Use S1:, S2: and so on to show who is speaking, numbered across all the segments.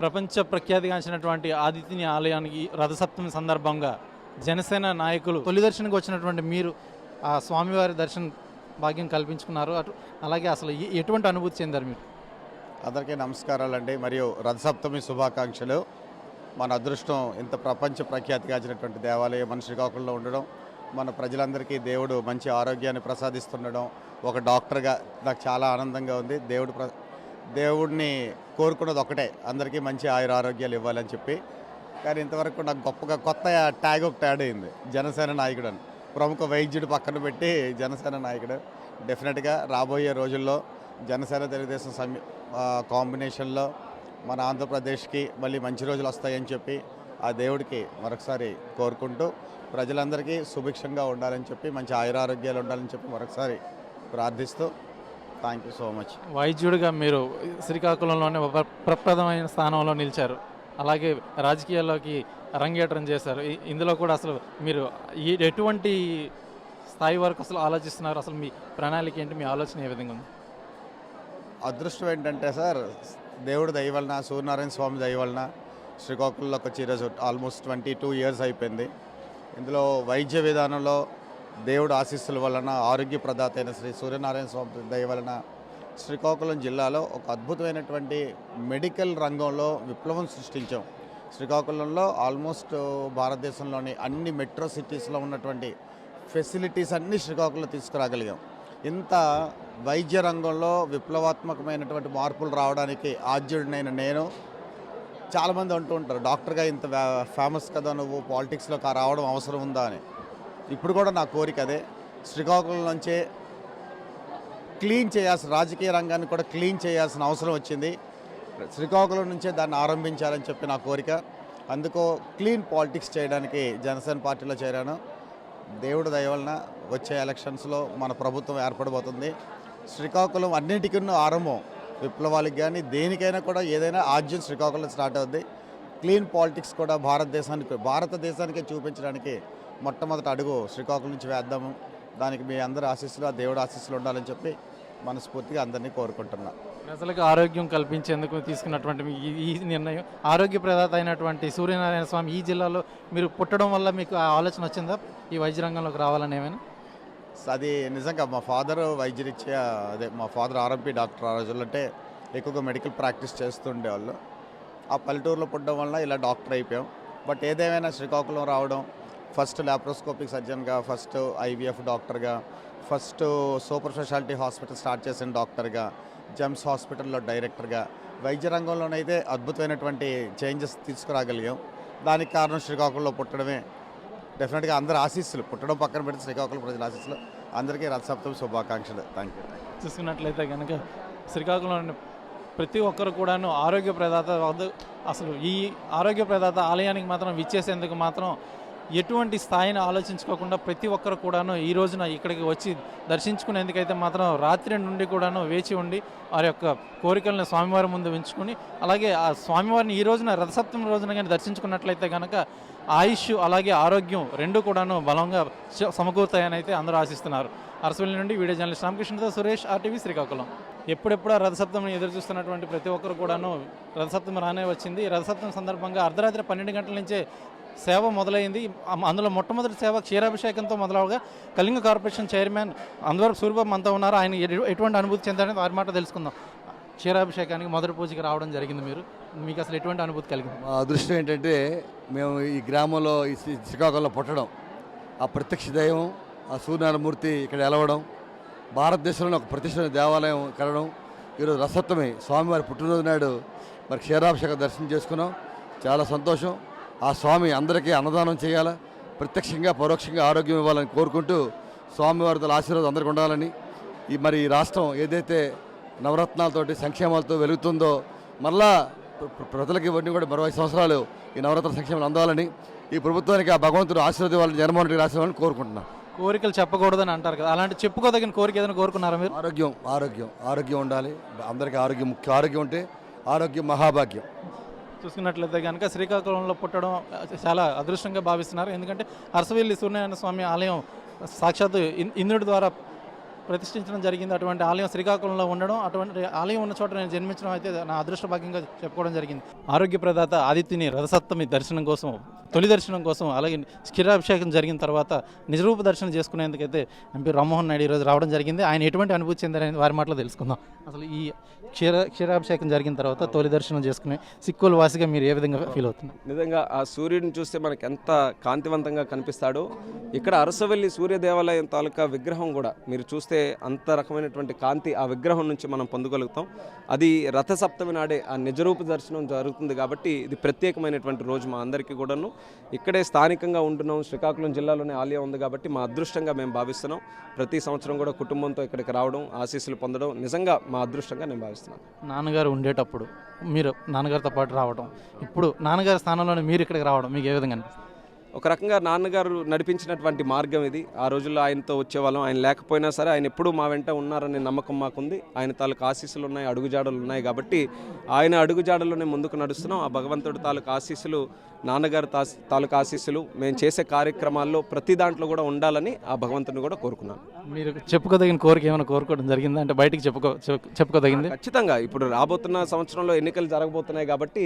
S1: ప్రపంచ ప్రఖ్యాతిగాంచినటువంటి ఆదిత్యని ఆలయానికి రథసప్తమి సందర్భంగా జనసేన నాయకులు తొలి దర్శనకు వచ్చినటువంటి మీరు ఆ స్వామివారి దర్శన భాగ్యం కల్పించుకున్నారు. అలాగే అసలు ఎటువంటి అనుభూతి చెందారు మీరు?
S2: అందరికీ నమస్కారాలండి, మరియు రథసప్తమి శుభాకాంక్షలు. మన అదృష్టం ఇంత ప్రపంచ ప్రఖ్యాతిగాంచినటువంటి దేవాలయం మన శ్రీకాకుళంలో ఉండడం, మన ప్రజలందరికీ దేవుడు మంచి ఆరోగ్యాన్ని ప్రసాదిస్తుండడం, ఒక డాక్టర్గా నాకు చాలా ఆనందంగా ఉంది. దేవుడిని కోరుకున్నది ఒకటే, అందరికీ మంచి ఆరోగ్యాలు ఇవ్వాలని చెప్పి. కానీ ఇంతవరకు నాకు గొప్పగా కొత్త ట్యాగ్ ఒకటి యాడ్ అయింది, జనసేన నాయకుడు అని. ప్రముఖ వైద్యుడు పక్కన పెట్టి జనసేన నాయకుడు. డెఫినెట్గా రాబోయే రోజుల్లో జనసేన తెలుగుదేశం కాంబినేషన్లో మన ఆంధ్రప్రదేశ్కి మళ్ళీ మంచి రోజులు వస్తాయని చెప్పి ఆ దేవుడికి మరొకసారి కోరుకుంటూ, ప్రజలందరికీ సుభిక్షంగా ఉండాలని చెప్పి, మంచి ఆరోగ్యాలు ఉండాలని చెప్పి మరొకసారి ప్రార్థిస్తూ, థ్యాంక్ యూ సో మచ్.
S1: వైద్యుడిగా మీరు శ్రీకాకుళంలోనే ప్రప్రదమైన స్థానంలో నిలిచారు, అలాగే రాజకీయాల్లోకి అరంగేట్రం చేశారు. ఇందులో కూడా అసలు మీరు ఎటువంటి స్థాయి వరకు అసలు ఆలోచిస్తున్నారు? అసలు మీ ప్రణాళిక ఏంటి? మీ ఆలోచన ఏ విధంగా ఉంది?
S2: అదృష్టం ఏంటంటే సార్, దేవుడు దయ వలన, సూర్యనారాయణ స్వామి దయ వలన శ్రీకాకుళంలోకి వచ్చి ఈరోజు ఆల్మోస్ట్ 22 ఇయర్స్ అయిపోయింది. ఇందులో వైద్య విధానంలో దేవుడు ఆశీస్సుల వలన, ఆరోగ్య ప్రదాత అయిన శ్రీ సూర్యనారాయణ స్వామి దయ వలన శ్రీకాకుళం జిల్లాలో ఒక అద్భుతమైనటువంటి మెడికల్ రంగంలో విప్లవం సృష్టించాం. శ్రీకాకుళంలో ఆల్మోస్ట్ భారతదేశంలోని అన్ని మెట్రో సిటీస్లో ఉన్నటువంటి ఫెసిలిటీస్ అన్నీ శ్రీకాకుళంలో తీసుకురాగలిగాం. ఇంత వైద్య రంగంలో విప్లవాత్మకమైనటువంటి మార్పులు రావడానికి ఆద్యుడినైన నేను, చాలామంది అంటూ ఉంటారు, డాక్టర్గా ఇంత ఫేమస్ కదా నువ్వు, పాలిటిక్స్లోకి రావడం అవసరం ఉందా అని. ఇప్పుడు కూడా నా కోరిక అదే, శ్రీకాకుళం నుంచే క్లీన్ చేయాల్సిన, రాజకీయ రంగాన్ని కూడా క్లీన్ చేయాల్సిన అవసరం వచ్చింది. శ్రీకాకుళం నుంచే దాన్ని ఆరంభించాలని చెప్పి నా కోరిక. అందుకో క్లీన్ పాలిటిక్స్ చేయడానికి జనసేన పార్టీలో చేరాను. దేవుడు దయ వలన వచ్చే ఎలక్షన్స్లో మన ప్రభుత్వం ఏర్పడబోతుంది. శ్రీకాకుళం అన్నిటికీ ఆరంభం, విప్లవాలకు కానీ దేనికైనా కూడా ఏదైనా ఆద్యం శ్రీకాకుళం స్టార్ట్ అవుద్ది. క్లీన్ పాలిటిక్స్ కూడా భారతదేశానికే చూపించడానికి మొట్టమొదటి అడుగు శ్రీకాకుళం నుంచి వేద్దాము. దానికి మీ అందరి ఆశీస్సులు, ఆ దేవుడు ఆశీస్సులు ఉండాలని చెప్పి మనస్ఫూర్తిగా అందరినీ కోరుకుంటున్నా.
S1: ప్రజలకు ఆరోగ్యం కల్పించేందుకు తీసుకున్నటువంటి ఈ నిర్ణయం, ఆరోగ్య ప్రదాత అయినటువంటి సూర్యనారాయణ స్వామి ఈ జిల్లాలో మీరు పుట్టడం వల్ల మీకు ఆ ఆలోచన వచ్చిందా ఈ వైద్య రంగంలోకి రావాలని ఏమైనా?
S2: అది నిజంగా మా ఫాదర్ వైద్యరీత్యా, మా ఫాదర్ ఆర్ఎంపీ డాక్టర్. ఆ రోజుల్లో అంటే ఎక్కువగా మెడికల్ ప్రాక్టీస్ చేస్తుండేవాళ్ళు. ఆ పల్లెటూరులో పుట్టడం వల్ల ఇలా డాక్టర్ అయిపోయాం. బట్ ఏదేమైనా శ్రీకాకుళం రావడం, ఫస్ట్ ల్యాప్రోస్కోపిక్ సర్జన్గా, ఫస్ట్ ఐవీఎఫ్ డాక్టర్గా, first super speciality hospital start చేసిన డాక్టర్గా, జెమ్స్ హాస్పిటల్లో డైరెక్టర్గా, వైద్య రంగంలోనైతే అద్భుతమైనటువంటి చేంజెస్ తీసుకురాగలిగాం. దానికి కారణం శ్రీకాకుళంలో పుట్టడమే. డెఫినెట్గా అందరి ఆశీస్సులు, పుట్టడం పక్కన పెట్టి శ్రీకాకుళం ప్రజల ఆశీస్సులు. అందరికీ రథసప్తమి శుభాకాంక్షలు. Thank you.
S1: చూసుకున్నట్లయితే కనుక శ్రీకాకుళంలోని ప్రతి ఒక్కరు కూడాను ఆరోగ్య ప్రదాత అసలు ఈ ఆరోగ్య ప్రదాత ఆలయానికి మాత్రం విచ్చేసేందుకు మాత్రం ఎటువంటి స్థాయిని ఆలోచించుకోకుండా ప్రతి ఒక్కరు కూడాను ఈ రోజున ఇక్కడికి వచ్చి దర్శించుకునేందుకైతే మాత్రం రాత్రి నుండి కూడాను వేచి ఉండి వారి యొక్క కోరికలను స్వామివారి ముందు ఉంచుకుని, అలాగే ఆ స్వామివారిని ఈ రోజున రథసప్తమి రోజున కానీ దర్శించుకున్నట్లయితే కనుక ఆయుష్ అలాగే ఆరోగ్యం రెండు కూడాను బలంగా సమకూరుతాయని అయితే అందరూ ఆశిస్తున్నారు. అరసవల్లి నుండి వీడియో జర్నలిస్ట్ రామకృష్ణతో సురేష్, ఆర్టీవీ, శ్రీకాకుళం. ఎప్పుడెప్పుడు రథసప్తమిని ఎదురు చూస్తున్నటువంటి ప్రతి ఒక్కరు కూడాను రథసప్తమి రానే వచ్చింది. రథసప్తమి సందర్భంగా అర్ధరాత్రి 12 గంటల నుంచే సేవ మొదలైంది. అందులో మొట్టమొదటి సేవ క్షీరాభిషేకంతో మొదలవగా కళింగ కార్పొరేషన్ చైర్మన్ అందరూ సూర్యబాబు అంతా ఉన్నారు. ఆయన ఎటువంటి అనుభూతి చెందారని వారి మాట తెలుసుకుందాం. క్షీరాభిషేకానికి మొదటి పూజకి రావడం జరిగింది. మీకు అసలు ఎటువంటి అనుభూతి కలిగింది?
S3: మా అదృష్టం ఏంటంటే మేము ఈ గ్రామంలో, ఈ శ్రీకాకుళంలో పుట్టడం, ఆ ప్రత్యక్ష దైవం ఆ సూర్యనారాయణమూర్తి ఇక్కడ ఎలవడం, భారతదేశంలో ఒక ప్రతిష్ఠిత దేవాలయం కలడం, ఈరోజు రథసప్తమి స్వామివారి పుట్టినరోజు నాడు మరి క్షీరాభిషేక దర్శనం చేసుకున్నాం. చాలా సంతోషం. ఆ స్వామి అందరికీ అన్నదానం చేయాలా, ప్రత్యక్షంగా పరోక్షంగా ఆరోగ్యం ఇవ్వాలని కోరుకుంటూ, స్వామివారితో ఆశీర్వాదం అందరికీ ఉండాలని, ఈ రాష్ట్రం ఏదైతే నవరత్నాలతోటి సంక్షేమాలతో వెలుగుతుందో, మళ్ళా ప్రజలకి ఇవన్నీ కూడా మరో 5 సంవత్సరాలు ఈ నవరత్న సంక్షేమాలు అందాలని, ఈ ప్రభుత్వానికి ఆ భగవంతుడు ఆశీర్వాదాలను జగన్మోహన్ రెడ్డి ఆశీర్వాదాలను కోరుకుంటున్నాను.
S1: కోరికలు చెప్పకూడదని అంటారు కదా, అలాంటి చెప్పుకోదగిన కోరిక ఏదైనా కోరుకున్నారా మీరు?
S3: ఆరోగ్యం ఉండాలి. అందరికీ ఆరోగ్యం ముఖ్యం. ఆరోగ్యం ఉంటే ఆరోగ్యం మహాభాగ్యం.
S1: చూసుకున్నట్లయితే కనుక శ్రీకాకుళంలో పుట్టడం చాలా అదృష్టంగా భావిస్తున్నారు. ఎందుకంటే అరసవల్లి సూర్యనారాయణ స్వామి ఆలయం సాక్షాత్తు ఇంద్రుడి ద్వారా ప్రతిష్ఠించడం జరిగింది. అటువంటి ఆలయం శ్రీకాకుళంలో ఉండడం, అటువంటి ఆలయం ఉన్న చోట నేను జన్మించడం అయితే నా అదృష్ట భాగ్యంగా చెప్పుకోవడం జరిగింది. ఆరోగ్య ప్రదాత ఆదిత్యుని రథసప్తమి దర్శనం కోసం, తొలి దర్శనం కోసం, అలాగే క్షీరాభిషేకం జరిగిన తర్వాత నిజరూప దర్శనం చేసుకునేందుకైతే ఎంపీ రామ్మోహన్ నాయుడు ఈరోజు రావడం జరిగింది. ఆయన ఎటువంటి అనుభూతి చెందారని వారి మాటలో తెలుసుకుందాం. అసలు ఈ క్షీరాభిషేకం జరిగిన తర్వాత తొలి దర్శనం చేసుకునే సిక్కోలు వాసిగా మీరు ఏ విధంగా ఫీల్ అవుతున్నారు?
S4: నిజంగా ఆ సూర్యుడిని చూస్తే మనకి ఎంత కాంతివంతంగా కనిపిస్తాడో, ఇక్కడ అరసవల్లి సూర్య దేవాలయం తాలూకా విగ్రహం కూడా మీరు చూస్తే అంత రకమైనటువంటి కాంతి ఆ విగ్రహం నుంచి మనం పొందగలుగుతాం. అది రథసప్తమి నాడే ఆ నిజరూప దర్శనం జరుగుతుంది కాబట్టి ఇది ప్రత్యేకమైనటువంటి రోజు మా అందరికీ కూడాను. ఇక్కడే స్థానికంగా ఉంటున్నాం, శ్రీకాకుళం జిల్లాలోనే ఆలయం ఉంది కాబట్టి మా అదృష్టంగా మేము భావిస్తున్నాం. ప్రతి సంవత్సరం కూడా కుటుంబంతో ఇక్కడికి రావడం, ఆశీస్సులు పొందడం నిజంగా మా అదృష్టంగా నేను భావిస్తున్నాను.
S1: నాన్నగారు ఉండేటప్పుడు మీరు నాన్నగారితో పాటు రావడం, ఇప్పుడు నాన్నగారి స్థానంలోనే మీరు ఇక్కడికి రావడం మీకు ఏ విధంగా అనిపిస్తుంది?
S4: ఒక రకంగా నాన్నగారు నడిపించినటువంటి మార్గం ఇది. ఆ రోజుల్లో ఆయనతో వచ్చేవాళ్ళం. ఆయన లేకపోయినా సరే ఆయన ఎప్పుడూ మా వెంట ఉన్నారనే నమ్మకం మాకుంది. ఆయన తాలూకు ఆశీస్సులు ఉన్నాయి, అడుగుజాడలు ఉన్నాయి కాబట్టి ఆయన అడుగుజాడల్లోనే ముందుకు నడుస్తున్నాం. ఆ భగవంతుడి తాలూకు ఆశీస్సులు, నాన్నగారి తాలూకు ఆశీస్సులు మేము చేసే కార్యక్రమాల్లో ప్రతి దాంట్లో కూడా ఉండాలని ఆ భగవంతుడిని కూడా కోరుకున్నాను.
S1: మీరు చెప్పుకోదగిన కోరిక ఏమైనా కోరుకోవడం జరిగిందా? అంటే బయటికి చెప్పుకోదగింది?
S4: ఖచ్చితంగా ఇప్పుడు రాబోతున్న సంవత్సరంలో ఎన్నికలు జరగబోతున్నాయి కాబట్టి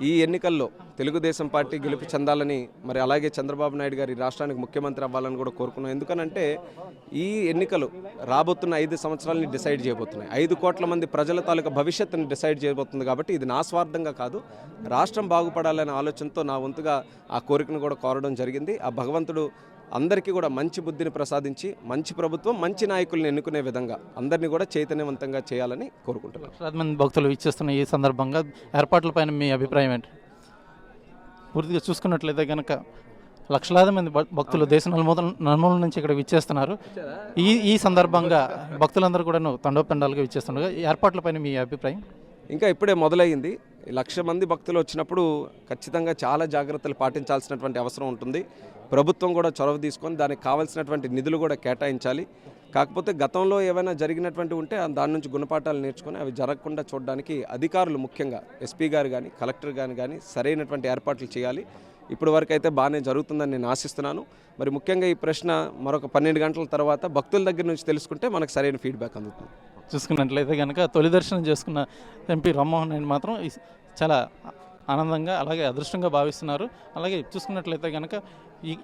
S4: ఈ ఎన్నికల్లో తెలుగుదేశం పార్టీ గెలుపు చెందాలని, మరి అలాగే చంద్రబాబు నాయుడు గారి రాష్ట్రానికి ముఖ్యమంత్రి అవ్వాలని కూడా కోరుకున్నాం. ఎందుకనంటే ఈ ఎన్నికలు రాబోతున్న 5 సంవత్సరాలని డిసైడ్ చేయబోతున్నాయి. 5 కోట్ల మంది ప్రజల తాలూకా భవిష్యత్తుని డిసైడ్ చేయబోతుంది కాబట్టి ఇది నా స్వార్థంగా కాదు, రాష్ట్రం బాగుపడాలనే ఆలోచనతో నా వంతుగా ఆ కోరికను కూడా కోరడం జరిగింది. ఆ భగవంతుడు అందరికీ కూడా మంచి బుద్ధిని ప్రసాదించి, మంచి ప్రభుత్వం, మంచి నాయకుల్ని ఎన్నుకునే విధంగా అందరినీ కూడా చైతన్యవంతంగా చేయాలని కోరుకుంటున్నాను.
S1: లక్షలాది మంది భక్తులు ఇచ్చేస్తున్న ఈ సందర్భంగా ఏర్పాట్లపైన మీ అభిప్రాయం ఏంటి? పూర్తిగా చూసుకున్నట్లయితే కనుక లక్షలాది మంది భక్తులు దేశ నలుమూలల నుంచి ఇక్కడ విచ్చేస్తున్నారు. ఈ సందర్భంగా భక్తులందరూ కూడా తండోపతండాలుగా విచ్చేస్తున్నారు. ఏర్పాట్లపైన మీ అభిప్రాయం?
S4: ఇంకా ఇప్పుడే మొదలయ్యింది. 1,00,000 మంది భక్తులు వచ్చినప్పుడు ఖచ్చితంగా చాలా జాగ్రత్తలు పాటించాల్సినటువంటి అవసరం ఉంటుంది. ప్రభుత్వం కూడా చొరవ తీసుకొని దానికి కావాల్సినటువంటి నిధులు కూడా కేటాయించాలి. కాకపోతే గతంలో ఏమైనా జరిగినటువంటి ఉంటే దాని నుంచి గుణపాఠాలు నేర్చుకొని అవి జరగకుండా చూడడానికి అధికారులు, ముఖ్యంగా ఎస్పీ గారు కానీ కలెక్టర్ కానీ సరైనటువంటి ఏర్పాట్లు చేయాలి. ఇప్పటి వరకు అయితే బాగానే జరుగుతుందని నేను ఆశిస్తున్నాను. మరి ముఖ్యంగా ఈ ప్రశ్న మరొక 12 గంటల తర్వాత భక్తుల దగ్గర నుంచి తెలుసుకుంటే మనకు సరైన ఫీడ్బ్యాక్ అందుతుంది.
S1: చూసుకున్నట్లయితే కనుక తొలి దర్శనం చేసుకున్న ఎంపీ రామ్మోహన్ నాయుడు మాత్రం చాలా ఆనందంగా అలాగే అదృష్టంగా భావిస్తున్నారు. అలాగే చూసుకున్నట్లయితే కనుక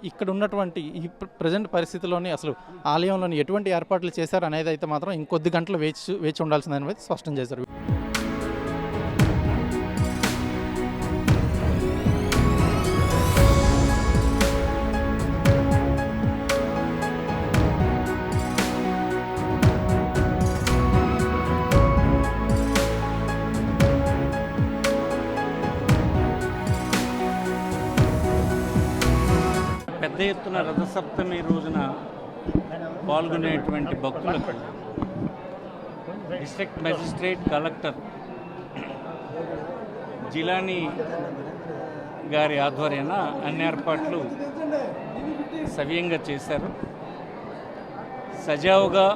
S1: ఇక్కడ ఉన్నటువంటి ఈ ప్రజెంట్ పరిస్థితుల్లోని అసలు ఆలయంలోని ఎటువంటి ఏర్పాట్లు చేశారు అనేది అయితే మాత్రం ఇంకొద్ది గంటలు వేచి ఉండాల్సిందని స్పష్టం చేశారు.
S5: పెద్ద ఎత్తున రథసప్తమి రోజున పాల్గొనేటువంటి భక్తులకు డిస్ట్రిక్ట్ మెజిస్ట్రేట్, కలెక్టర్ జిలానీ గారి ఆధ్వర్యాన అన్ని ఏర్పాట్లు సవ్యంగా చేశారు. సజావుగా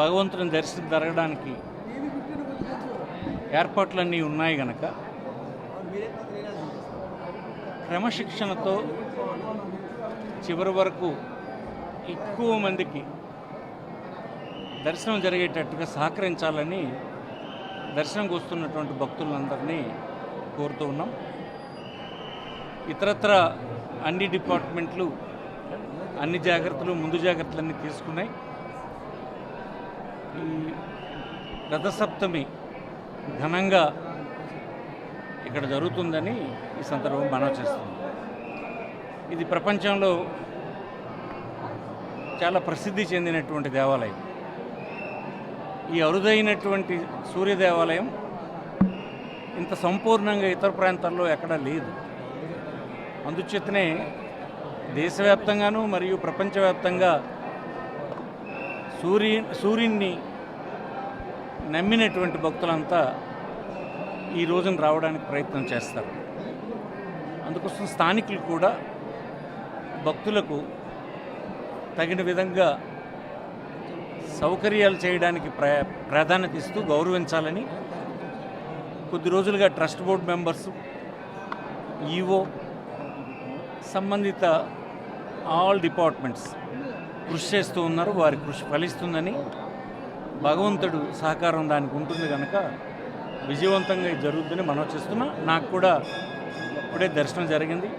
S5: భగవంతుని దర్శనం జరగడానికి ఏర్పాట్లన్నీ ఉన్నాయి కనుక క్రమశిక్షణతో చివరి వరకు ఎక్కువ మందికి దర్శనం జరిగేటట్టుగా సహకరించాలని దర్శనంకి వస్తున్నటువంటి భక్తులందరినీ కోరుతూ ఉన్నాం. ఇతరత్ర అన్ని డిపార్ట్మెంట్లు అన్ని జాగ్రత్తలు, ముందు జాగ్రత్తలన్నీ తీసుకున్నాయి. ఈ రథసప్తమి ఘనంగా ఇక్కడ జరుగుతుందని ఈ సందర్భం మనవి చేస్తుంది. ఇది ప్రపంచంలో చాలా ప్రసిద్ధి చెందినటువంటి దేవాలయం. ఈ అరుదైనటువంటి సూర్య దేవాలయం ఇంత సంపూర్ణంగా ఇతర ప్రాంతాల్లో ఎక్కడా లేదు. అందుచేతనే దేశవ్యాప్తంగాను మరియు ప్రపంచవ్యాప్తంగా సూర్యున్ని నమ్మినటువంటి భక్తులంతా ఈ రోజున రావడానికి ప్రయత్నం చేస్తారు. అందుకోసం స్థానికులు కూడా భక్తులకు తగిన విధంగా సౌకర్యాలు చేయడానికి ప్రాధాన్యత ఇస్తూ గౌరవించాలని కొద్ది రోజులుగా ట్రస్ట్ బోర్డు మెంబర్స్, ఈవో, సంబంధిత ఆల్ డిపార్ట్మెంట్స్ కృషి చేస్తూ ఉన్నారు. వారి కృషి ఫలిస్తుందని, భగవంతుడు సహకారం దానికి ఉంటుంది కనుక విజయవంతంగా ఇది జరుగుతుందని మనం చేస్తున్నా. నాకు కూడా ఇప్పుడే దర్శనం జరిగింది.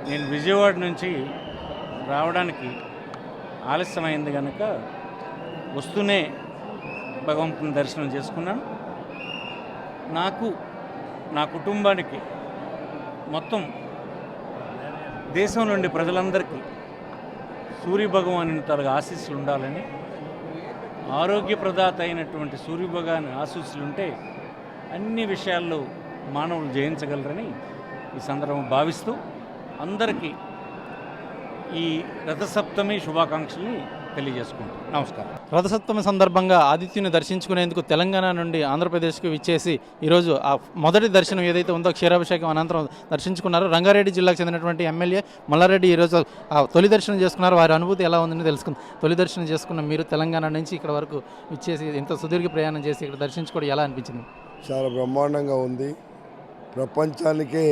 S5: నేను విజయవాడ నుంచి రావడానికి ఆలస్యమైంది కనుక వస్తూనే భగవంతుని దర్శనం చేసుకున్నాను. నాకు, నా కుటుంబానికి, మొత్తం దేశం నుండి ప్రజలందరికీ సూర్య భగవాను తరగా ఆశీస్సులు ఉండాలని, ఆరోగ్యప్రదాత అయినటువంటి సూర్య భగవాన్ ఆశీస్సులు ఉంటే అన్ని విషయాల్లో మానవులు జయించగలరని ఈ సందర్భం భావిస్తూ అందరికీ ఈ రథసప్తమి శుభాకాంక్షల్ని తెలియజేసుకుంటాం. నమస్కారం.
S1: రథసప్తమి సందర్భంగా ఆదిత్యుని దర్శించుకునేందుకు తెలంగాణ నుండి ఆంధ్రప్రదేశ్కి విచ్చేసి ఈరోజు ఆ మొదటి దర్శనం ఏదైతే ఉందో క్షీరాభిషేకం అనంతరం దర్శించుకున్నారు. రంగారెడ్డి జిల్లాకు చెందినటువంటి ఎమ్మెల్యే మల్లారెడ్డి ఈరోజు ఆ తొలి దర్శనం చేసుకున్నారు. వారి అనుభూతి ఎలా ఉందని తెలుసుకుంది. తొలి దర్శనం చేసుకున్న మీరు తెలంగాణ నుంచి ఇక్కడ వరకు విచ్చేసి ఇంత సుదీర్ఘ ప్రయాణం చేసి ఇక్కడ దర్శించుకోవడం ఎలా అనిపించింది?
S6: చాలా బ్రహ్మాండంగా ఉంది. ప్రపంచానికే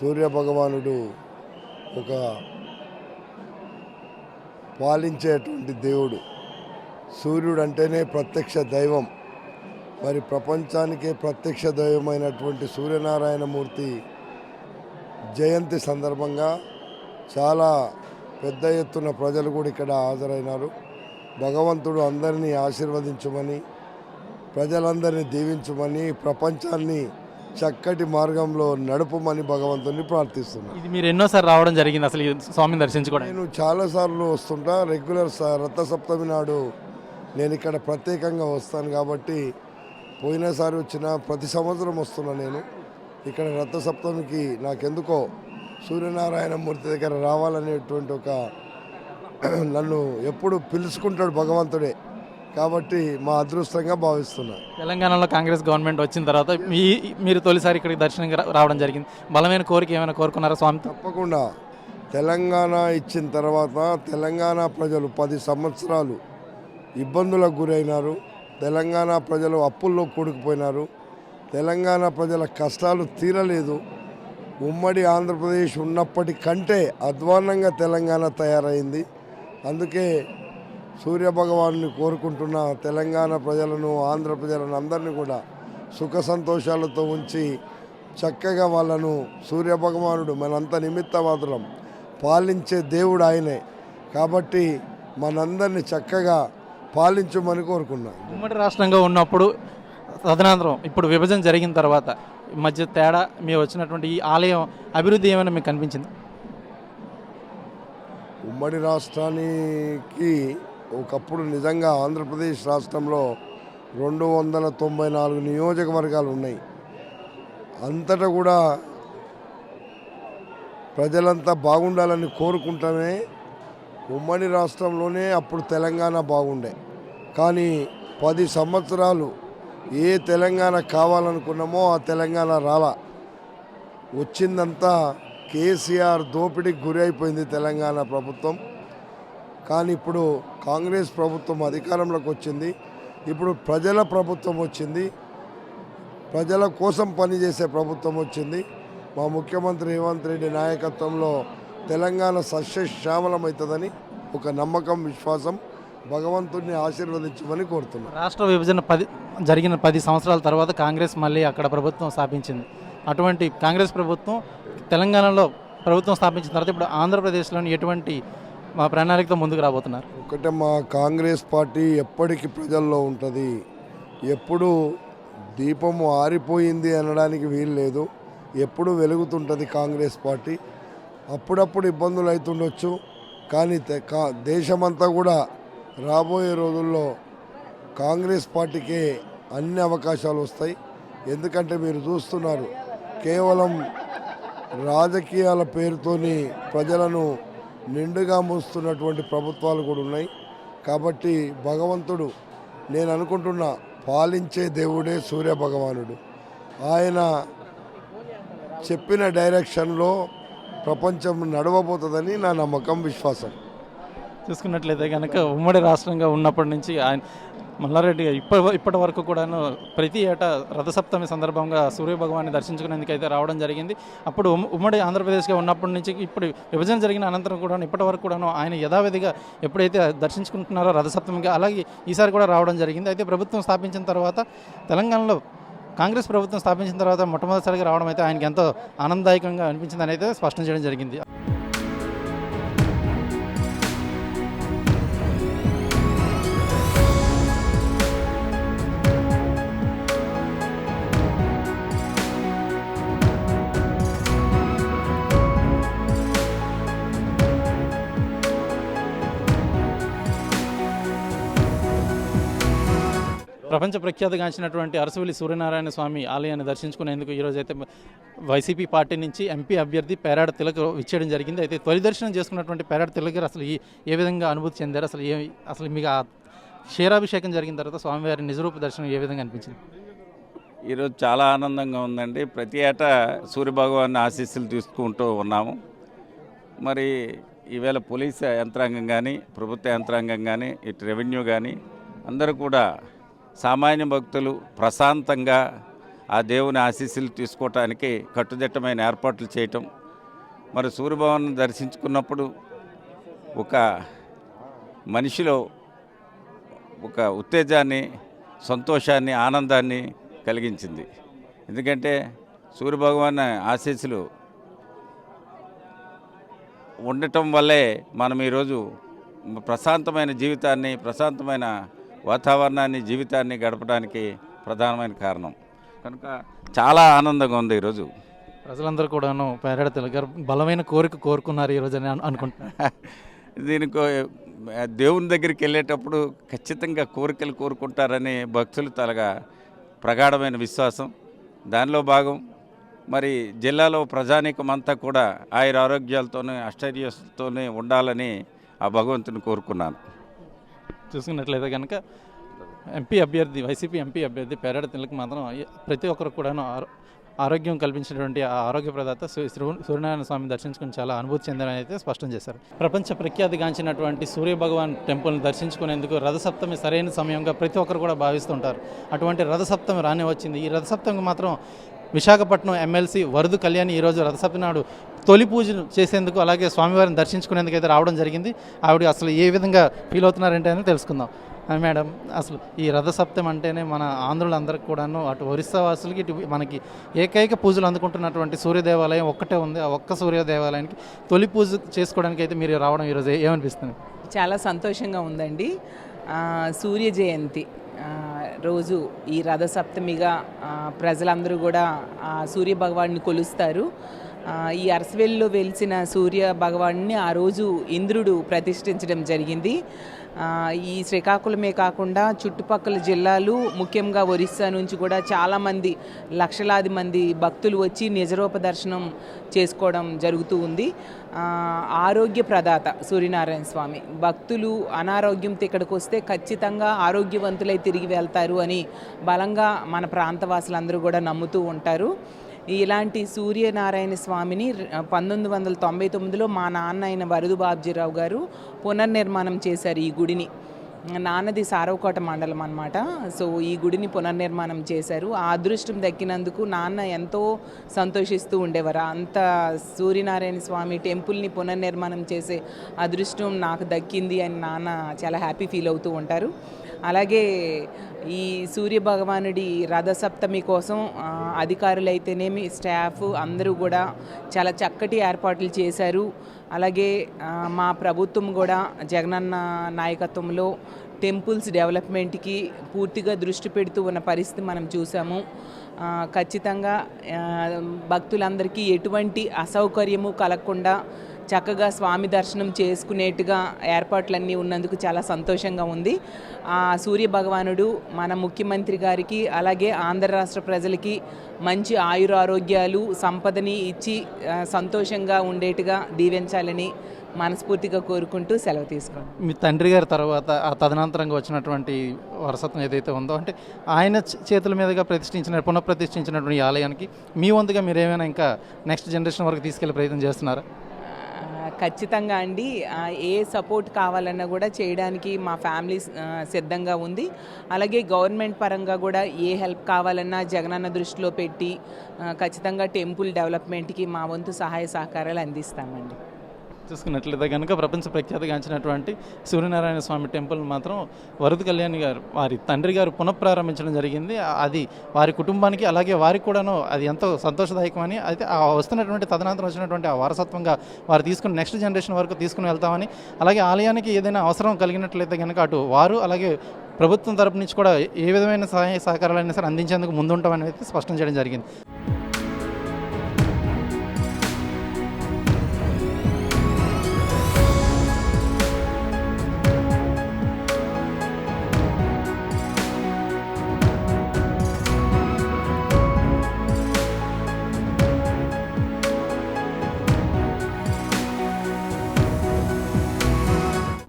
S6: సూర్య భగవానుడు ఒక పాలించేటువంటి దేవుడు. సూర్యుడు అంటేనే ప్రత్యక్ష దైవం. మరి ప్రపంచానికే ప్రత్యక్ష దైవమైనటువంటి సూర్యనారాయణమూర్తి జయంతి సందర్భంగా చాలా పెద్ద ఎత్తున ప్రజలు కూడా ఇక్కడ హాజరైనారు. భగవంతుడు అందరినీ ఆశీర్వదించమని, ప్రజలందరినీ దీవించమని, ప్రపంచాన్ని చక్కటి మార్గంలో నడుపుమని భగవంతుని ప్రార్థిస్తున్నాను.
S1: ఇది మీరు ఎన్నోసార్లు రావడం జరిగింది అసలు ఈ స్వామిని దర్శించుకోవడం?
S6: నేను చాలాసార్లు వస్తుంటా. రెగ్యులర్ రథసప్తమి నాడు నేను ఇక్కడ ప్రత్యేకంగా వస్తాను కాబట్టి పోయినసారి వచ్చిన ప్రతి సంవత్సరం వస్తున్నా. నేను ఇక్కడ రథసప్తమికి నాకెందుకో సూర్యనారాయణమూర్తి దగ్గర రావాలనేటువంటి ఒక నన్ను ఎప్పుడు పిలుచుకుంటాడు భగవంతుడే కాబట్టి మా అదృష్టంగా భావిస్తున్నా.
S1: తెలంగాణలో కాంగ్రెస్ గవర్నమెంట్ వచ్చిన తర్వాత మీరు తొలిసారి ఇక్కడికి దర్శనంగా రావడం జరిగింది. బలమైన కోరిక ఏమైనా కోరుకున్నారా స్వామి?
S6: తప్పకుండా. తెలంగాణ ఇచ్చిన తర్వాత తెలంగాణ ప్రజలు 10 సంవత్సరాలు ఇబ్బందులకు గురైనారు. తెలంగాణ ప్రజలు అప్పుల్లో కూడుకుపోయినారు. తెలంగాణ ప్రజల కష్టాలు తీరలేదు. ఉమ్మడి ఆంధ్రప్రదేశ్ ఉన్నప్పటికంటే అధ్వాన్నంగా తెలంగాణ తయారైంది. అందుకే సూర్యభగవాన్ని కోరుకుంటున్న తెలంగాణ ప్రజలను, ఆంధ్ర ప్రజలను అందరినీ కూడా సుఖ సంతోషాలతో ఉంచి చక్కగా వాళ్ళను సూర్యభగవానుడు మనంత నిమిత్తమాత్రం పాలించే దేవుడు ఆయనే కాబట్టి మనందరినీ చక్కగా పాలించమని కోరుకున్నాను.
S1: ఉమ్మడి రాష్ట్రంగా ఉన్నప్పుడు తదనంతరం ఇప్పుడు విభజన జరిగిన తర్వాత మధ్య తేడా మీరు వచ్చినటువంటి ఈ ఆలయం అభివృద్ధి ఏమైనా మీకు కనిపించింది?
S6: ఉమ్మడి రాష్ట్రానికి ఒకప్పుడు నిజంగా ఆంధ్రప్రదేశ్ రాష్ట్రంలో 294 నియోజకవర్గాలు ఉన్నాయి. అంతటా కూడా ప్రజలంతా బాగుండాలని కోరుకుంటామే. ఉమ్మడి రాష్ట్రంలోనే అప్పుడు తెలంగాణ బాగుండే. కానీ 10 సంవత్సరాలు ఏ తెలంగాణ కావాలనుకున్నామో ఆ తెలంగాణ రాలా. వచ్చిందంతా కేసీఆర్ దోపిడీకి గురి అయిపోయింది తెలంగాణ ప్రభుత్వం. కానీ ఇప్పుడు కాంగ్రెస్ ప్రభుత్వం అధికారంలోకి వచ్చింది. ఇప్పుడు ప్రజల ప్రభుత్వం వచ్చింది. ప్రజల కోసం పనిచేసే ప్రభుత్వం వచ్చింది. మా ముఖ్యమంత్రి రేవంత్ రెడ్డి నాయకత్వంలో తెలంగాణ సస్యశ్యామలమవుతుందని ఒక నమ్మకం, విశ్వాసం. భగవంతుడిని ఆశీర్వదించమని కోరుతున్నాను.
S1: రాష్ట్ర విభజన జరిగిన 10 సంవత్సరాల తర్వాత కాంగ్రెస్ మళ్ళీ అక్కడ ప్రభుత్వం స్థాపించింది. అటువంటి కాంగ్రెస్ ప్రభుత్వం తెలంగాణలో ప్రభుత్వం స్థాపించిన తర్వాత ఇప్పుడు ఆంధ్రప్రదేశ్లోని ఎటువంటి మా ప్రణాళికతో ముందుకు రాబోతున్నారు?
S6: ఒకటే, మా కాంగ్రెస్ పార్టీ ఎప్పటికీ ప్రజల్లో ఉంటుంది. ఎప్పుడు దీపము ఆరిపోయింది అనడానికి వీలు లేదు. ఎప్పుడు వెలుగుతుంటుంది కాంగ్రెస్ పార్టీ. అప్పుడప్పుడు ఇబ్బందులు అవుతుండొచ్చు కానీ దేశమంతా కూడా రాబోయే రోజుల్లో కాంగ్రెస్ పార్టీకే అన్ని అవకాశాలు వస్తాయి. ఎందుకంటే మీరు చూస్తున్నారు, కేవలం రాజకీయాల పేరుతోని ప్రజలను నిండుగా మోస్తున్నటువంటి ప్రభుత్వాలు కూడా ఉన్నాయి. కాబట్టి భగవంతుడు, నేను అనుకుంటున్నా, పాలించే దేవుడే సూర్య భగవానుడు. ఆయన చెప్పిన డైరెక్షన్లో ప్రపంచం నడవబోతుందని నా నమ్మకం, విశ్వాసం.
S1: చూసుకున్నట్లయితే కనుక ఉమ్మడి రాష్ట్రంగా ఉన్నప్పటి నుంచి ఆయన మల్లారెడ్డి ఇప్పటి వరకు కూడాను ప్రతి ఏటా రథసప్తమి సందర్భంగా సూర్యభగవాన్ని దర్శించుకునేందుకు అయితే రావడం జరిగింది. అప్పుడు ఉమ్మడి ఆంధ్రప్రదేశ్గా ఉన్నప్పటి నుంచి ఇప్పుడు విభజన జరిగిన అనంతరం కూడా ఇప్పటి వరకు కూడాను ఆయన యథావిధిగా ఎప్పుడైతే దర్శించుకుంటున్నారో రథసప్తమిగా అలాగే ఈసారి కూడా రావడం జరిగింది. అయితే ప్రభుత్వం స్థాపించిన తర్వాత తెలంగాణలో కాంగ్రెస్ ప్రభుత్వం స్థాపించిన తర్వాత మొట్టమొదటిసారిగా రావడం అయితే ఆయనకి ఎంతో ఆనందదాయకంగా అనిపించిందని అయితే స్పష్టం చేయడం జరిగింది. ప్రపంచ ప్రఖ్యాతిగాంచినటువంటి అరసవల్లి సూర్యనారాయణ స్వామి ఆలయాన్ని దర్శించుకునేందుకు ఈరోజు అయితే వైసీపీ పార్టీ నుంచి ఎంపీ అభ్యర్థి పేరాడ తిలక్ విచ్చేయడం జరిగింది. అయితే తొలి దర్శనం చేసుకున్నటువంటి పేరాడ తిలక్ గారు అసలు ఏ విధంగా అనుభూతి చెందారు, అసలు మీకు ఆ క్షీరాభిషేకం జరిగిన తర్వాత స్వామివారి నిజరూప దర్శనం ఏ విధంగా అనిపించింది?
S7: ఈరోజు చాలా ఆనందంగా ఉందండి. ప్రతి ఏటా సూర్యభగవాన్ ఆశీస్సులు తీసుకుంటూ ఉన్నాము. మరి ఈవేళ పోలీస్ యంత్రాంగం కానీ ప్రభుత్వ యంత్రాంగం కానీ ఇటు రెవెన్యూ కానీ అందరూ కూడా సామాన్య భక్తులు ప్రశాంతంగా ఆ దేవుని ఆశీస్సులు తీసుకోవటానికి కట్టుదిట్టమైన ఏర్పాట్లు చేయటం, మరి సూర్యభగవాన్ని దర్శించుకున్నప్పుడు ఒక మనిషిలో ఒక ఉత్తేజాన్ని, సంతోషాన్ని, ఆనందాన్ని కలిగించింది. ఎందుకంటే సూర్యభగవాన్ ఆశీస్సులు ఉండటం వల్లే మనం ఈరోజు ప్రశాంతమైన జీవితాన్ని, ప్రశాంతమైన వాతావరణాన్ని, జీవితాన్ని గడపడానికి ప్రధానమైన కారణం. కనుక చాలా ఆనందంగా ఉంది ఈరోజు.
S1: ప్రజలందరూ కూడాను పేరాడ తిలక్ గారు బలమైన కోరిక కోరుకున్నారు ఈరోజు అని అనుకుంటున్నాను.
S7: దీనికి దేవుని దగ్గరికి వెళ్ళేటప్పుడు ఖచ్చితంగా కోరికలు కోరుకుంటారని భక్తులు తలగా ప్రగాఢమైన విశ్వాసం. దానిలో భాగం మరి జిల్లాలో ప్రజానీకం అంతా కూడా ఆయుర ఆరోగ్యాలతోనే అష్టైర్యతోనే ఉండాలని ఆ భగవంతుని కోరుకున్నాను.
S1: చూసుకున్నట్లయితే కనుక వైసీపీ ఎంపీ అభ్యర్థి పేరాడ తిలక్ మాత్రం ప్రతి ఒక్కరు కూడాను ఆరోగ్యం కల్పించినటువంటి ఆ ఆరోగ్య ప్రదాత సూర్యనారాయణ స్వామిని దర్శించుకుని చాలా అనుభూతి చెందారని అయితే స్పష్టం చేశారు. ప్రపంచ ప్రఖ్యాతిగాంచినటువంటి సూర్యభగవాన్ టెంపుల్ని దర్శించుకునేందుకు రథసప్తమి సరైన సమయంగా ప్రతి ఒక్కరు కూడా భావిస్తుంటారు. అటువంటి రథసప్తమి రానే వచ్చింది. ఈ రథసప్తమికి మాత్రం విశాఖపట్నం ఎమ్మెల్సీ వరదు కళ్యాణి ఈరోజు రథసప్తమి నాడు తొలి పూజను చేసేందుకు అలాగే స్వామివారిని దర్శించుకునేందుకు అయితే రావడం జరిగింది. ఆవిడ అసలు ఏ విధంగా ఫీల్ అవుతున్నారంటే అని తెలుసుకుందాం. మేడం, అసలు ఈ రథసప్తమి అంటేనే మన ఆంధ్రులందరికీ కూడాను అటు ఒరిస్సా వాసులకి ఇటు మనకి ఏకైక పూజలు అందుకుంటున్నటువంటి సూర్య దేవాలయం ఒక్కటే ఉంది. ఆ ఒక్క సూర్య దేవాలయానికి తొలి పూజ చేసుకోవడానికి అయితే మీరు రావడం ఈరోజు ఏమనిపిస్తుంది?
S8: చాలా సంతోషంగా ఉందండి. సూర్య జయంతి రోజు ఈ రథసప్తమిగా ప్రజలందరూ కూడా సూర్య భగవాన్ని కొలుస్తారు. ఈ అరసవెల్లిలో వెలిసిన సూర్య భగవాన్ని ఆ రోజు ఇంద్రుడు ప్రతిష్ఠించడం జరిగింది. ఈ శ్రీకాకుళమే కాకుండా చుట్టుపక్కల జిల్లాలు, ముఖ్యంగా ఒరిస్సా నుంచి కూడా చాలామంది, లక్షలాది మంది భక్తులు వచ్చి నిజరూప దర్శనం చేసుకోవడం జరుగుతూ ఉంది. ఆరోగ్య ప్రదాత సూర్యనారాయణ స్వామి, భక్తులు అనారోగ్యంతో ఇక్కడికి వస్తే ఖచ్చితంగా ఆరోగ్యవంతులై తిరిగి వెళ్తారు అని బలంగా మన ప్రాంతవాసులందరూ కూడా నమ్ముతూ ఉంటారు. ఇలాంటి సూర్యనారాయణ స్వామిని 1999లో మా నాన్న అయిన వరదు బాబ్జీరావు గారు పునర్నిర్మాణం చేశారు ఈ గుడిని. నాన్నది సారవకోట మండలం అన్నమాట. సో ఈ గుడిని పునర్నిర్మాణం చేశారు. ఆ అదృష్టం దక్కినందుకు నాన్న ఎంతో సంతోషిస్తూ ఉండేవారు. అంత సూర్యనారాయణ స్వామి టెంపుల్ని పునర్నిర్మాణం చేసే అదృష్టం నాకు దక్కింది అని నాన్న చాలా హ్యాపీ ఫీల్ అవుతూ ఉంటారు. అలాగే ఈ సూర్య భగవానుడి రథసప్తమి కోసం అధికారులైతేనేమి, స్టాఫ్ అందరూ కూడా చాలా చక్కటి ఏర్పాట్లు చేశారు. అలాగే మా ప్రభుత్వం కూడా జగనన్న నాయకత్వంలో టెంపుల్స్ డెవలప్మెంట్కి పూర్తిగా దృష్టి పెడుతూ ఉన్న పరిస్థితి మనం చూసాము. ఖచ్చితంగా భక్తులందరికీ ఎటువంటి అసౌకర్యము కలగకుండా చక్కగా స్వామి దర్శనం చేసుకునేట్టుగా ఏర్పాట్లన్నీ ఉన్నందుకు చాలా సంతోషంగా ఉంది. ఆ సూర్య భగవానుడు మన ముఖ్యమంత్రి గారికి అలాగే ఆంధ్ర రాష్ట్ర ప్రజలకి మంచి ఆయురారోగ్యాలు, సంపదని ఇచ్చి సంతోషంగా ఉండేట్టుగా దీవించాలని మనస్ఫూర్తిగా కోరుకుంటూ సెలవు తీసుకోండి.
S1: మీ తండ్రి గారి తర్వాత ఆ తదనంతరంగా వచ్చినటువంటి వారసత్వం ఏదైతే ఉందో, అంటే ఆయన చేతుల మీదుగా పునఃప్రతిష్ఠించినటువంటి ఈ ఆలయానికి మీ వంతుగా మీరు ఏమైనా ఇంకా నెక్స్ట్ జనరేషన్ వరకు తీసుకెళ్లే ప్రయత్నం చేస్తున్నారా?
S8: ఖచ్చితంగా అండి. ఏ సపోర్ట్ కావాలన్నా కూడా చేయడానికి మా ఫ్యామిలీ సిద్ధంగా ఉంది. అలాగే గవర్నమెంట్ పరంగా కూడా ఏ హెల్ప్ కావాలన్నా జగనన్న దృష్టిలో పెట్టి ఖచ్చితంగా టెంపుల్ డెవలప్మెంట్కి మా వంతు సహాయ సహకారాలు అందిస్తామండి.
S1: చూసుకున్నట్లయితే కనుక ప్రపంచ ప్రఖ్యాతిగాంచినటువంటి సూర్యనారాయణ స్వామి టెంపుల్ మాత్రం వరద కళ్యాణి గారు వారి తండ్రి గారు పునఃప్రారంభించడం జరిగింది. అది వారి కుటుంబానికి అలాగే వారికి కూడాను అది ఎంతో సంతోషదాయకమని, అయితే ఆ వస్తున్నటువంటి తదనంతరం వచ్చినటువంటి ఆ వారసత్వంగా వారు తీసుకుని నెక్స్ట్ జనరేషన్ వరకు తీసుకుని వెళ్తామని, అలాగే ఆలయానికి ఏదైనా అవసరం కలిగినట్లయితే కనుక అటు వారు అలాగే ప్రభుత్వం తరపు నుంచి కూడా ఏ విధమైన సహాయ సహకారాలైనా సరే అందించేందుకు ముందుంటామని అయితే స్పష్టం చేయడం జరిగింది.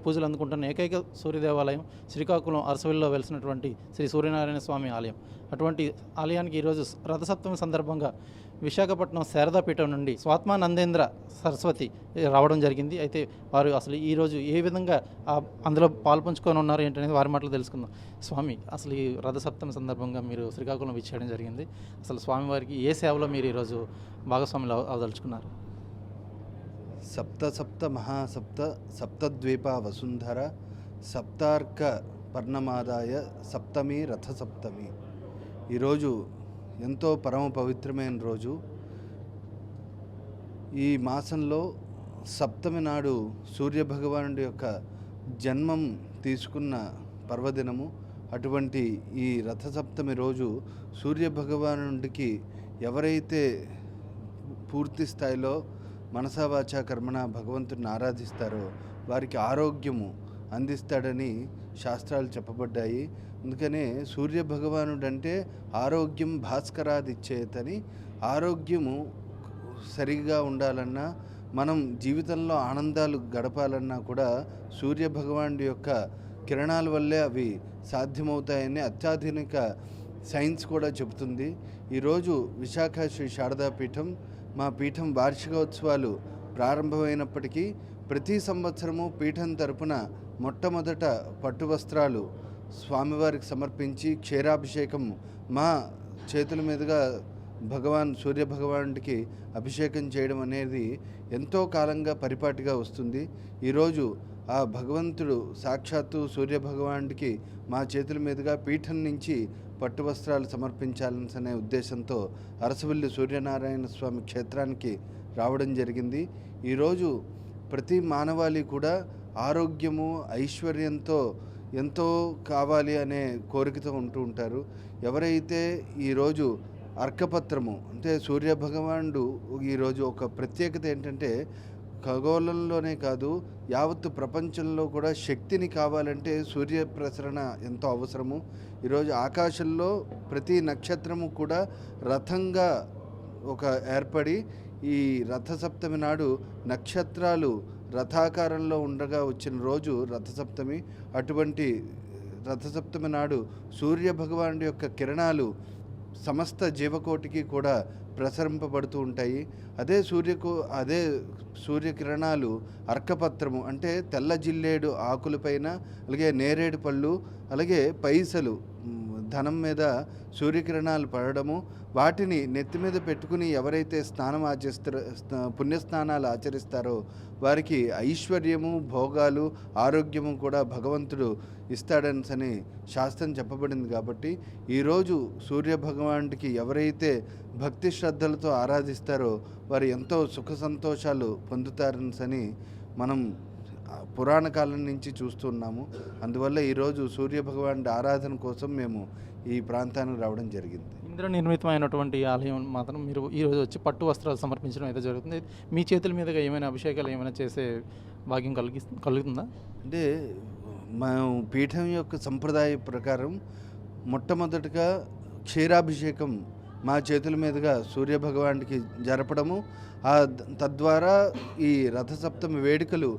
S1: పూజలు అందుకుంటున్న ఏకైక సూర్య దేవాలయం శ్రీకాకుళం అరసవిల్లో వెలిసినటువంటి శ్రీ సూర్యనారాయణ స్వామి ఆలయం. అటువంటి ఆలయానికి ఈరోజు రథసప్తమి సందర్భంగా విశాఖపట్నం శారదాపీఠం నుండి స్వాత్మానందేంద్ర సరస్వతి రావడం జరిగింది. అయితే వారు అసలు ఈరోజు ఏ విధంగా అందులో పాల్పంచుకొని ఉన్నారు ఏంటనేది వారి మాటలు తెలుసుకుందాం. స్వామి, అసలు ఈ రథసప్తమి సందర్భంగా మీరు శ్రీకాకుళం విచ్చేయడం జరిగింది. అసలు స్వామివారికి ఏ సేవలో మీరు ఈరోజు భాగస్వాములు అవదలుచుకున్నారు?
S9: సప్త మహాసప్త సప్తద్వీప వసుంధర సప్తార్క పర్ణమాదాయ సప్తమి రథసప్తమి. ఈరోజు ఎంతో పరమ పవిత్రమైన రోజు. ఈ మాసంలో సప్తమి నాడు సూర్యభగవానుడి యొక్క జన్మం తీసుకున్న పర్వదినము. అటువంటి ఈ రథసప్తమి రోజు సూర్యభగవానుడికి ఎవరైతే పూర్తి స్థాయిలో మనసా వాచా కర్మణ భగవంతుడిని ఆరాధిస్తారో వారికి ఆరోగ్యము అందిస్తాడని శాస్త్రాలు చెప్పబడ్డాయి. అందుకనే సూర్య భగవానుడు అంటే ఆరోగ్యం భాస్కరాదిచ్చేతని, ఆరోగ్యము సరిగా ఉండాలన్నా మనం జీవితంలో ఆనందాలు గడపాలన్నా కూడా సూర్య భగవానుడి యొక్క కిరణాల వల్లే అవి సాధ్యమవుతాయని అత్యాధునిక సైన్స్ కూడా చెబుతుంది. ఈరోజు విశాఖ శ్రీ శారదాపీఠం మా పీఠం వార్షికోత్సవాలు ప్రారంభమైనప్పటికీ ప్రతి సంవత్సరము పీఠం తరపున మొట్టమొదట పట్టు వస్త్రాలు స్వామివారికి సమర్పించి క్షీరాభిషేకం మా చేతుల మీదుగా భగవాన్ సూర్య భగవానుడికి అభిషేకం చేయడం అనేది ఎంతో కాలంగా పరిపాటిగా వస్తుంది. ఈరోజు ఆ భగవంతుడు సాక్షాత్తు సూర్య భగవానుడికి మా చేతుల మీదుగా పీఠం నుంచి పట్టు వస్త్రాలు సమర్పించాలనే ఉద్దేశంతో అరసవల్లి సూర్యనారాయణ స్వామి క్షేత్రానికి రావడం జరిగింది. ఈరోజు ప్రతి మానవాళి కూడా ఆరోగ్యము ఐశ్వర్యంతో ఎంతో కావాలి అనే కోరికతో ఉంటూ ఉంటారు. ఎవరైతే ఈరోజు అర్కపత్రము అంటే సూర్య భగవానుడు ఈరోజు ఒక ప్రత్యేకత ఏంటంటే ఖగోళంలోనే కాదు యావత్తు ప్రపంచంలో కూడా శక్తిని కావాలంటే సూర్య ప్రసరణ ఎంతో అవసరము. ఈరోజు ఆకాశంలో ప్రతి నక్షత్రము కూడా రథంగా ఒక ఏర్పడి ఈ రథసప్తమి నాడు నక్షత్రాలు రథాకారంలో ఉండగా వచ్చిన రోజు రథసప్తమి. అటువంటి రథసప్తమి నాడు సూర్య భగవానుడి యొక్క కిరణాలు సమస్త జీవకోటికి కూడా ప్రసరింపబడుతూ ఉంటాయి. అదే సూర్యకిరణాలు అర్కపత్రము అంటే తెల్ల జిల్లేడు ఆకులపైన, అలాగే నేరేడు పళ్ళు, అలాగే పైసలు ధనం మీద సూర్యకిరణాలు పడడము, వాటిని నెత్తి మీద పెట్టుకుని ఎవరైతే పుణ్యస్నానాలు ఆచరిస్తారో వారికి ఐశ్వర్యము, భోగాలు, ఆరోగ్యము కూడా భగవంతుడు ఇస్తాడని శాస్త్రం చెప్పబడింది. కాబట్టి ఈరోజు సూర్య భగవానుడికి ఎవరైతే భక్తి శ్రద్ధలతో ఆరాధిస్తారో వారు ఎంతో సుఖ సంతోషాలు పొందుతారని మనం పురాణ కాలం నుంచి చూస్తున్నాము. అందువల్ల ఈరోజు సూర్య భగవానుడి ఆరాధన కోసం మేము ఈ ప్రాంతానికి రావడం జరిగింది.
S1: ఇంద్ర నిర్మితమైనటువంటి ఆలయం మాత్రం మీరు ఈరోజు వచ్చి పట్టు వస్త్రాలు సమర్పించడం అయితే జరుగుతుంది. మీ చేతుల మీదుగా ఏమైనా అభిషేకాలు ఏమైనా చేసే భాగ్యం కలుగుతుందా?
S9: అంటే మా పీఠం యొక్క సంప్రదాయ ప్రకారం మొట్టమొదటిగా క్షీరాభిషేకం మా చేతుల మీదుగా సూర్యభగవానుడికి జరపడము, తద్వారా ఈ రథసప్తమి వేడుకలు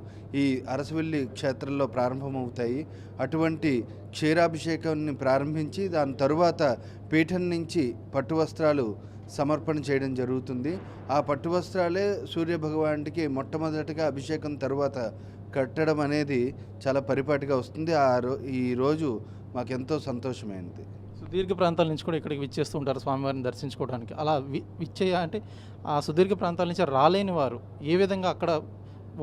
S9: ఈ అరసవల్లి క్షేత్రంలో ప్రారంభమవుతాయి. అటువంటి క్షీరాభిషేకాన్ని ప్రారంభించి దాని తరువాత పీఠం నుంచి పట్టు వస్త్రాలు సమర్పణ చేయడం జరుగుతుంది. ఆ పట్టు వస్త్రాలే సూర్యభగవానుడికి మొట్టమొదటిగా అభిషేకం తరువాత కట్టడం అనేది చాలా పరిపాటిగా వస్తుంది. ఈ రోజు మాకెంతో సంతోషమైంది.
S1: సుదీర్ఘ ప్రాంతాల నుంచి కూడా ఇక్కడికి విచ్చేస్తూ ఉంటారు స్వామివారిని దర్శించుకోవడానికి. అలా విచ్చేయ అంటే ఆ సుదీర్ఘ ప్రాంతాల నుంచి రాలేని వారు ఏ విధంగా అక్కడ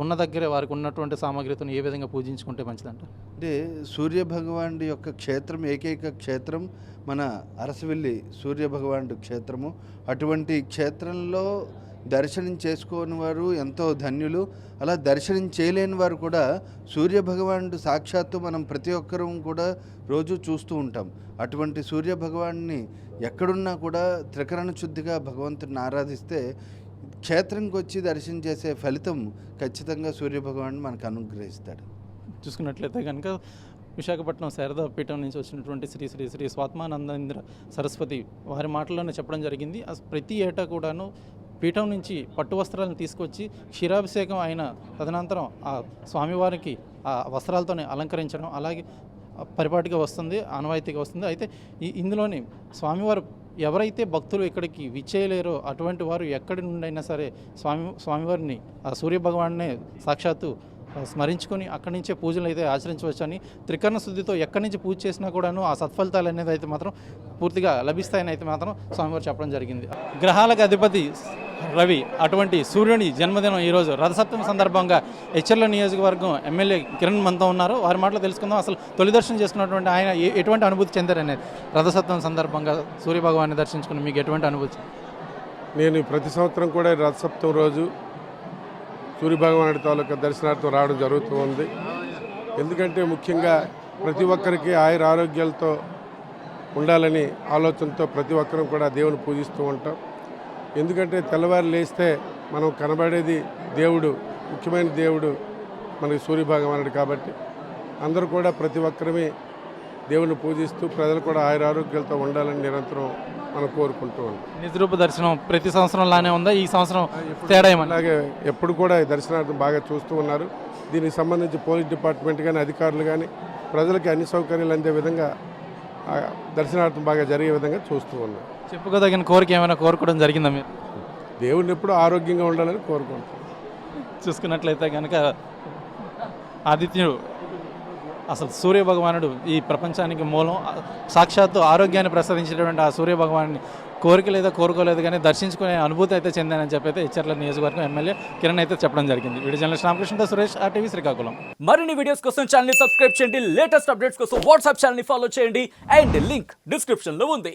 S1: ఉన్న దగ్గరే వారికి ఉన్నటువంటి సామాగ్రితో ఏ విధంగా పూజించుకుంటే మంచిదంట?
S9: అంటే సూర్యభగవానుడి యొక్క క్షేత్రం, ఏకైక క్షేత్రం మన అరసవెల్లి సూర్యభగవానుడి క్షేత్రము. అటువంటి క్షేత్రంలో దర్శనం చేసుకోని వారు ఎంతో ధన్యులు. అలా దర్శనం చేయలేని వారు కూడా సూర్యభగవానుడు సాక్షాత్తు మనం ప్రతి ఒక్కరూ కూడా రోజు చూస్తూ ఉంటాం. అటువంటి సూర్యభగవాన్ని ఎక్కడున్నా కూడా త్రికరణ శుద్ధిగా భగవంతుడిని ఆరాధిస్తే క్షేత్రంకి వచ్చి దర్శనం చేసే ఫలితం ఖచ్చితంగా సూర్యభగవాను మనకు అనుగ్రహిస్తాడు.
S1: చూసుకున్నట్లయితే కనుక విశాఖపట్నం శారదా పీఠం నుంచి వచ్చినటువంటి శ్రీ శ్రీ శ్రీ స్వాత్మానందేంద్ర సరస్వతి వారి మాటల్లోనే చెప్పడం జరిగింది. ప్రతి ఏటా కూడాను పీఠం నుంచి పట్టు వస్త్రాలను తీసుకొచ్చి క్షీరాభిషేకం అయిన తదనంతరం ఆ స్వామివారికి ఆ వస్త్రాలతోనే అలంకరించడం అలాగే పరిపాటిగా వస్తుంది, ఆనవాయితీగా వస్తుంది. అయితే ఇందులోని స్వామివారు ఎవరైతే భక్తులు ఇక్కడికి విచ్చేయలేరో అటువంటి వారు ఎక్కడి నుండైనా సరే స్వామివారిని ఆ సూర్యభగవాన్నే సాక్షాత్తు స్మరించుకొని అక్కడి నుంచే పూజలు అయితే ఆచరించవచ్చని, త్రికరణ శుద్ధితో ఎక్కడి నుంచి పూజ చేసినా కూడాను ఆ సత్ఫలితాలు అనేది అయితే మాత్రం పూర్తిగా లభిస్తాయని అయితే మాత్రం స్వామివారు చెప్పడం జరిగింది. గ్రహాలకు అధిపతి రవి, అటువంటి సూర్యుని జన్మదినం ఈరోజు రథసప్తమి సందర్భంగా హెచ్చర్ల నియోజకవర్గం ఎమ్మెల్యే కిరణ్ మనతో ఉన్నారు. వారి మాటలు తెలుసుకుందాం. అసలు తొలి దర్శనం చేసుకున్నటువంటి ఆయన ఎటువంటి అనుభూతి చెందారనేది, రథసప్తమి సందర్భంగా సూర్యభగవాన్ని దర్శించుకుని మీకు ఎటువంటి అనుభూతి?
S10: నేను ప్రతి సంవత్సరం కూడా రథసప్తమి రోజు సూర్యభగవానుడి తాలూకా దర్శనార్థం రావడం జరుగుతూ ఉంది. ఎందుకంటే ముఖ్యంగా ప్రతి ఒక్కరికి ఆయుర ఆరోగ్యాలతో ఉండాలని ఆలోచనతో ప్రతి ఒక్కరం కూడా దేవుని పూజిస్తూ ఉంటాం. ఎందుకంటే తెల్లవారు లేస్తే మనం కనబడేది దేవుడు, ముఖ్యమైన దేవుడు మనకి సూర్యభగవానుడు. కాబట్టి అందరూ కూడా ప్రతి ఒక్కరమే దేవుని పూజిస్తూ ప్రజలు కూడా ఆయుర ఆరోగ్యాలతో ఉండాలని నిరంతరం మనం కోరుకుంటూ ఉంటాం.
S1: నిజరూప దర్శనం ప్రతి సంవత్సరంలానే ఉందా? ఈ సంవత్సరం తేడా ఏమన్నా?
S10: అలాగే ఎప్పుడు కూడా ఈ దర్శనార్థం బాగా చూస్తూ ఉన్నారు. దీనికి సంబంధించి పోలీస్ డిపార్ట్మెంట్ కానీ అధికారులు కానీ ప్రజలకి అన్ని సౌకర్యాలు అందే విధంగా దర్శనార్థం బాగా జరిగే విధంగా చూస్తూ ఉన్నారు.
S1: చెప్పుకోదగిన కోరిక ఏమైనా కోరుకోవడం జరిగిందా మీరు?
S10: దేవుడిని ఎప్పుడు ఆరోగ్యంగా ఉండాలని కోరుకుంటాం.
S1: చూసుకున్నట్లయితే కనుక ఆదిత్యుడు అసలు సూర్యభగవానుడు ఈ ప్రపంచానికి మూలం, సాక్షాత్తు ఆరోగ్యాన్ని ప్రసాదించేటువంటి ఆ సూర్యభగవాన్ని కోరిక లేదా కోరుకోలేదు కానీ దర్శించుకునే అనుభూతి అయితే చెందానని చెప్పి అయితే హెచ్చర్ల నియోజకవర్గం ఎమ్మెల్యే కిరణ్ అయితే చెప్పడం జరిగింది. వీడియో జర్నలిస్ట్ రామకృష్ణతో సురేష్, RTV శ్రీకాకుళం.
S11: మరిన్ని వీడియోస్ కోసం ఛానల్ సబ్స్క్రైబ్ చేయండి, లేటెస్ట్ అప్డేట్స్ కోసం వాట్సాప్ ఛానల్ ఫాలో చేయండి అండ్ లింక్ డిస్క్రిప్షన్ లో ఉంది.